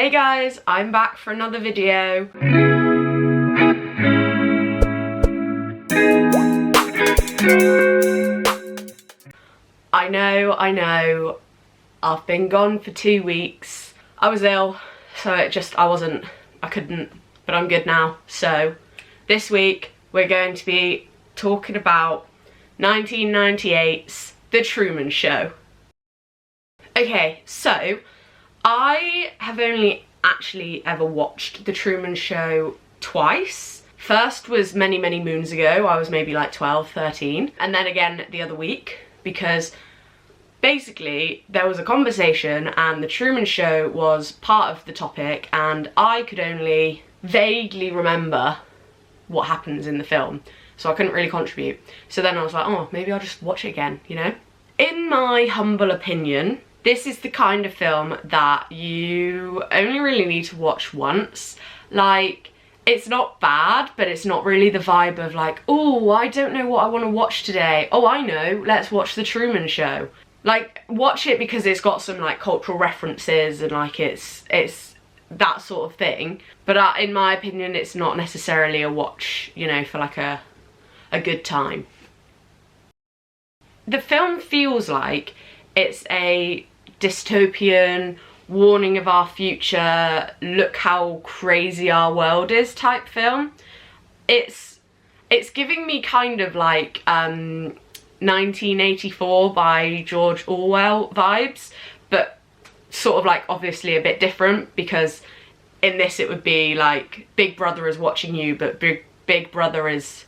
Hey guys, I'm back for another video. I know, I've been gone for 2 weeks. I was ill, so I couldn't, but I'm good now. So this week we're going to be talking about 1998's The Truman Show. Okay, so I have only actually ever watched The Truman Show twice. First was many moons ago. I was maybe like 12, 13, and then again the other week, because basically there was a conversation and The Truman Show was part of the topic, and I could only vaguely remember what happens in the film, so I couldn't really contribute. So then I was like, oh, maybe I'll just watch it again, you know? In my humble opinion, this is the kind of film that you only really need to watch once. Like, it's not bad, but it's not really the vibe of like, oh, I don't know what I want to watch today. Oh, I know, let's watch The Truman Show. Like, watch it because it's got some like cultural references and like it's that sort of thing. But in my opinion, it's not necessarily a watch, you know, for like a good time. The film feels like it's a dystopian warning of our future, look how crazy our world is type film. It's giving me kind of like 1984 by George Orwell vibes, but sort of like obviously a bit different, because in this it would be like Big Brother is watching you, but Big Brother is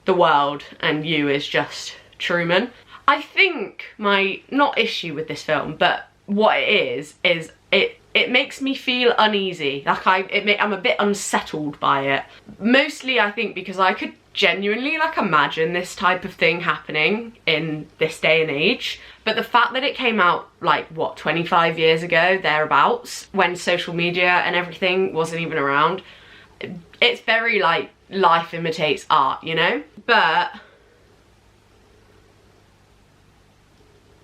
the world and you is just Truman. I think my, not issue with this film, but what it is it makes me feel uneasy. Like I'm a bit unsettled by it. Mostly I think because I could genuinely like imagine this type of thing happening in this day and age. But the fact that it came out like, what, 25 years ago, thereabouts, when social media and everything wasn't even around, it's very like life imitates art, you know? But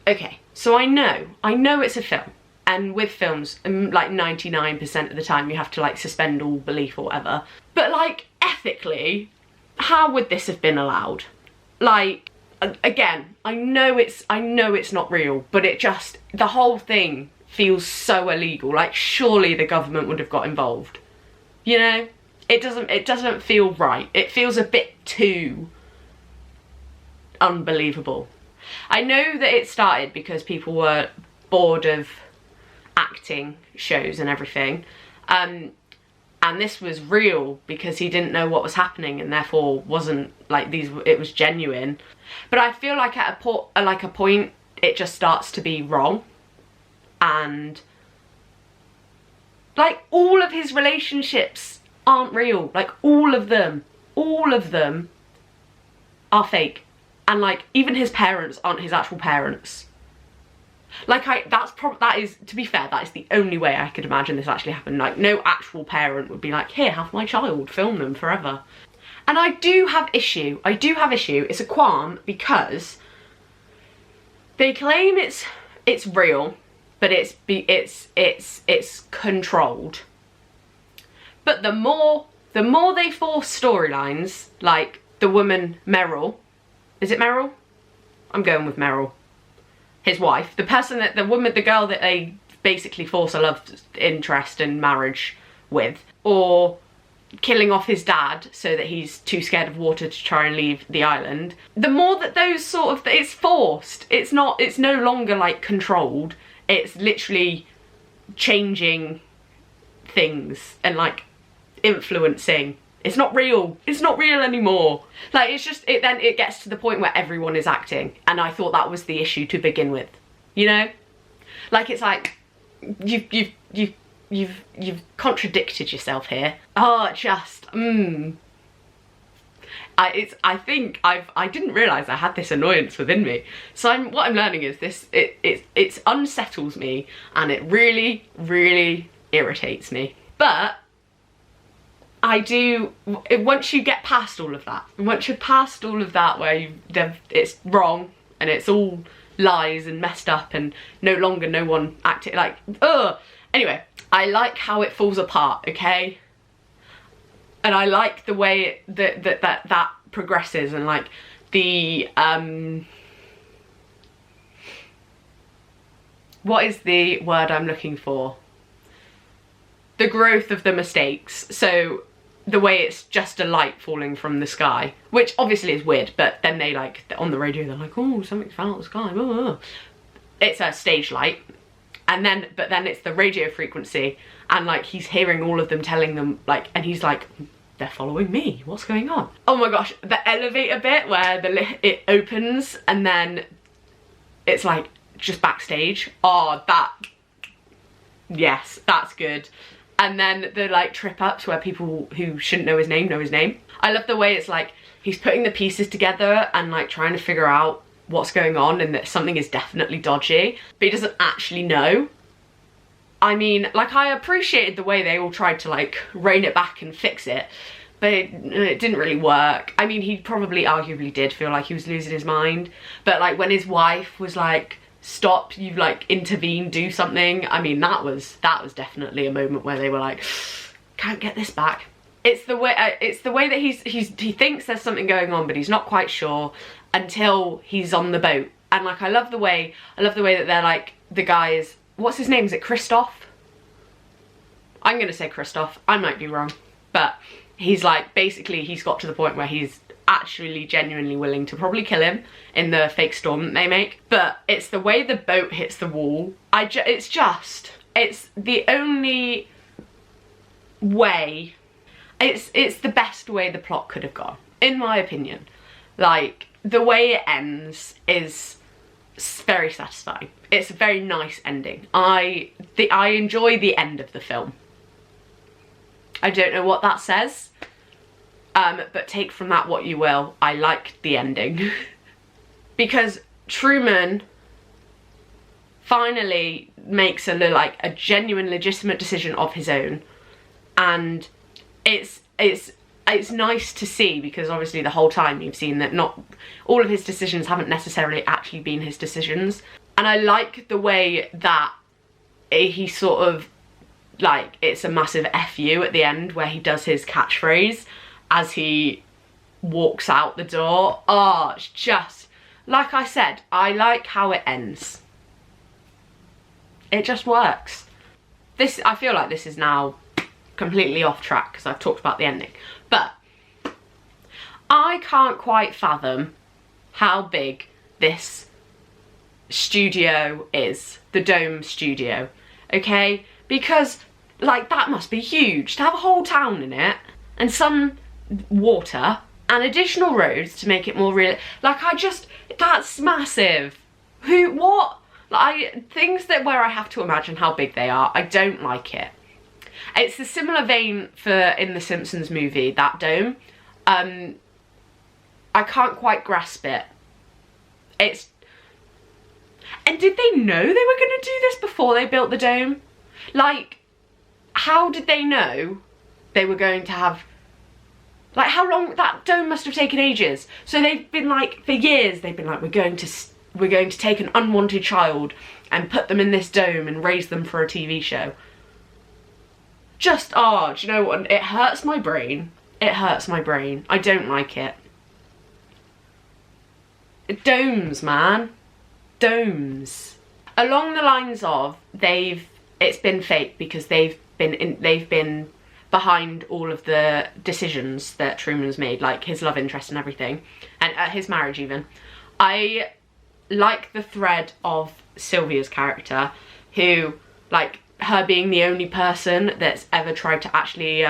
okay, so I know it's a film, and with films, like 99% of the time you have to like suspend all belief or whatever. But like, ethically, how would this have been allowed? Like, again, I know it's not real, but it just, the whole thing feels so illegal. Like, surely the government would have got involved, you know? It doesn't feel right. It feels a bit too unbelievable. I know that it started because people were bored of acting shows and everything, and this was real because he didn't know what was happening and therefore wasn't like it was genuine. But I feel like at a point it just starts to be wrong, and like all of his relationships aren't real. Like all of them are fake. And like, even his parents aren't his actual parents. Like, that is, to be fair, that is the only way I could imagine this actually happened. Like, no actual parent would be like, here, have my child, film them forever. And I do have issue, it's a qualm, because they claim it's real, but it's controlled. But the more they force storylines, like the woman Meryl, is it Meryl? I'm going with Meryl. His wife. The girl that they basically force a love interest and marriage with. Or killing off his dad so that he's too scared of water to try and leave the island. The more that those sort of, it's forced. It's no longer like controlled. It's literally changing things and like influencing. It's not real. It's not real anymore. Like, it's just, then it gets to the point where everyone is acting, and I thought that was the issue to begin with. You know? Like, it's like, you've contradicted yourself here. Oh, just, I didn't realise I had this annoyance within me. So what I'm learning is this, it unsettles me, and it really, really irritates me. But I do, once you get past all of that, where it's wrong and it's all lies and messed up and no longer no one acting like, ugh, Anyway, I like how it falls apart, okay? And I like the way that progresses, and like the what is the word I'm looking for? The growth of the mistakes. So the way it's just a light falling from the sky, which obviously is weird, but then they like, on the radio, they're like, oh, something fell out of the sky. Oh. It's a stage light. And then, but then it's the radio frequency, and like he's hearing all of them telling them like, and he's like, they're following me, what's going on? Oh my gosh, the elevator bit where it opens and then it's like just backstage. Oh, that, yes, that's good. And then the like trip ups where people who shouldn't know his name. I love the way it's like he's putting the pieces together and like trying to figure out what's going on, and that something is definitely dodgy, but he doesn't actually know. I mean, like, I appreciated the way they all tried to like rein it back and fix it, but it didn't really work. I mean, he probably arguably did feel like he was losing his mind, but like when his wife was like, stop, you've like intervened, do something. I mean, that was definitely a moment where they were like, can't get this back. It's the way that he thinks there's something going on, but he's not quite sure until he's on the boat. And like, I love the way that they're like, the guy is, what's his name? Is it Christoph? I'm gonna say Christoph, I might be wrong, but he's like, basically he's got to the point where he's actually genuinely willing to probably kill him in the fake storm that they make. But it's the way the boat hits the wall. It's the only way, it's the best way the plot could have gone, in my opinion. Like, the way it ends is very satisfying. It's a very nice ending. I enjoy the end of the film. I don't know what that says, but take from that what you will. I liked the ending. Because Truman finally makes a genuine, legitimate decision of his own, and it's nice to see, because obviously the whole time you've seen that not all of his decisions haven't necessarily actually been his decisions. And I like the way that he sort of, like, it's a massive F you at the end where he does his catchphrase as he walks out the door. Oh, it's just, like I said, I like how it ends. It just works. I feel like this is now completely off track because I've talked about the ending, but I can't quite fathom how big this studio is, the Dome studio, okay? Because, like, that must be huge to have a whole town in it, and some water and additional roads to make it more real. Like, that's massive. What? Like, things where I have to imagine how big they are, I don't like it. It's a similar vein in the Simpsons movie, that dome. I can't quite grasp it. And did they know they were going to do this before they built the dome? Like, how did they know they were going to have, like, how long? That dome must have taken ages. So they've been like, for years, they've been like, we're going to take an unwanted child and put them in this dome and raise them for a TV show. Just, oh, do you know what? It hurts my brain. It hurts my brain. I don't like it. Domes, man. Domes. Along the lines of, it's been fake because they've been behind all of the decisions that Truman's made, like his love interest and everything, and his marriage even. I like the thread of Sylvia's character, who, like, her being the only person that's ever tried to actually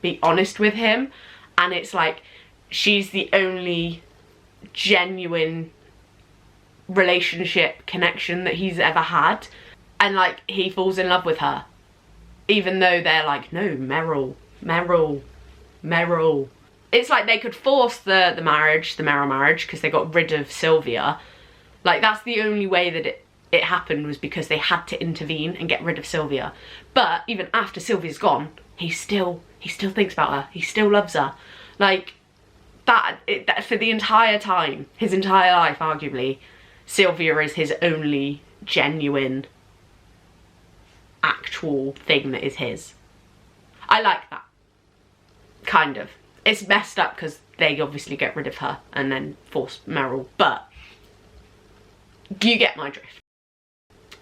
be honest with him, and it's like she's the only genuine relationship connection that he's ever had, and like he falls in love with her, even though they're like, no, Meryl. It's like they could force the Meryl marriage because they got rid of Sylvia. Like, that's the only way that it happened, was because they had to intervene and get rid of Sylvia. But even after Sylvia's gone, he still thinks about her. He still loves her. Like, that for the entire time, his entire life, arguably, Sylvia is his only genuine actual thing that is his. I like that. Kind of. It's messed up because they obviously get rid of her and then force Meryl, but you get my drift.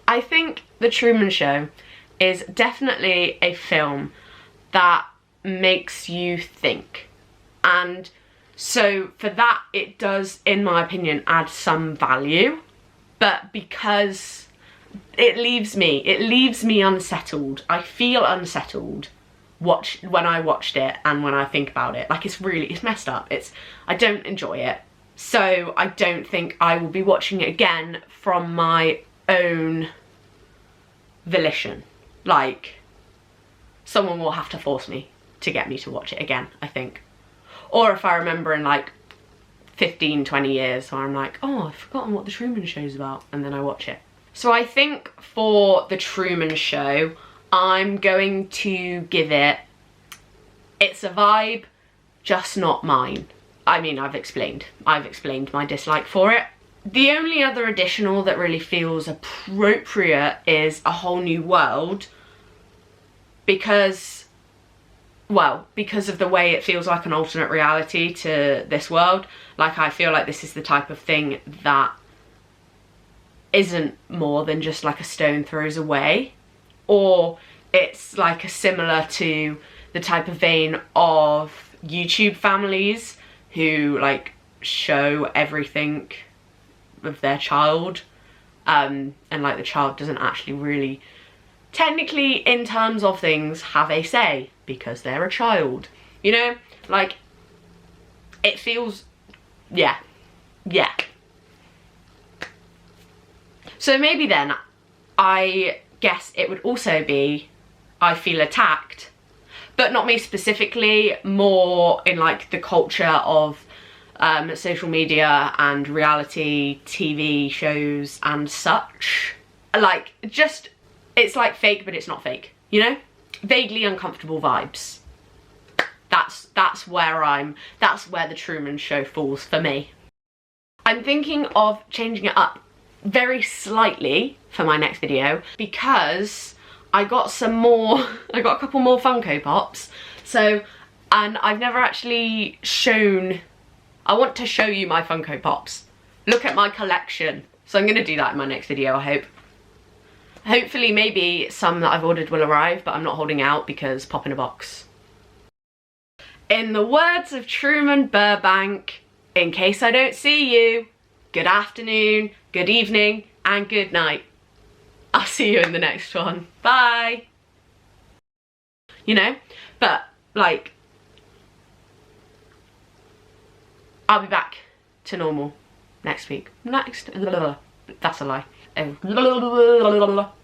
I think The Truman Show is definitely a film that makes you think, and so for that it does, in my opinion, add some value, but because it leaves me unsettled. I feel unsettled when I watched it and when I think about it. Like, it's messed up. I don't enjoy it, so I don't think I will be watching it again from my own volition. Like, someone will have to force me to get me to watch it again, I think. Or if I remember in like 15, 20 years where I'm like, oh, I've forgotten what The Truman Show's about, and then I watch it. So I think for The Truman Show, I'm going to give it's a vibe, just not mine. I mean, I've explained my dislike for it. The only other additional that really feels appropriate is A Whole New World, because of the way it feels like an alternate reality to this world. Like, I feel like this is the type of thing that isn't more than just like a stone throws away, or it's like similar to the type of vein of YouTube families who like show everything of their child, and like the child doesn't actually really technically, in terms of things, have a say because they're a child, you know? Like, it feels, yeah. So maybe then, I guess it would also be I feel attacked, but not me specifically, more in like the culture of social media and reality TV shows and such. Like, just, it's like fake, but it's not fake, you know? Vaguely uncomfortable vibes. That's where The Truman Show falls for me. I'm thinking of changing it up very slightly for my next video, because I got a couple more Funko Pops. So, and I've never actually shown, I want to show you my Funko Pops. Look at my collection. So I'm gonna do that in my next video, I hope. Hopefully maybe some that I've ordered will arrive, but I'm not holding out because pop in a box. In the words of Truman Burbank, in case I don't see you, good afternoon, good evening, and good night. I'll see you in the next one. Bye. You know, but like, I'll be back to normal next week. That's a lie.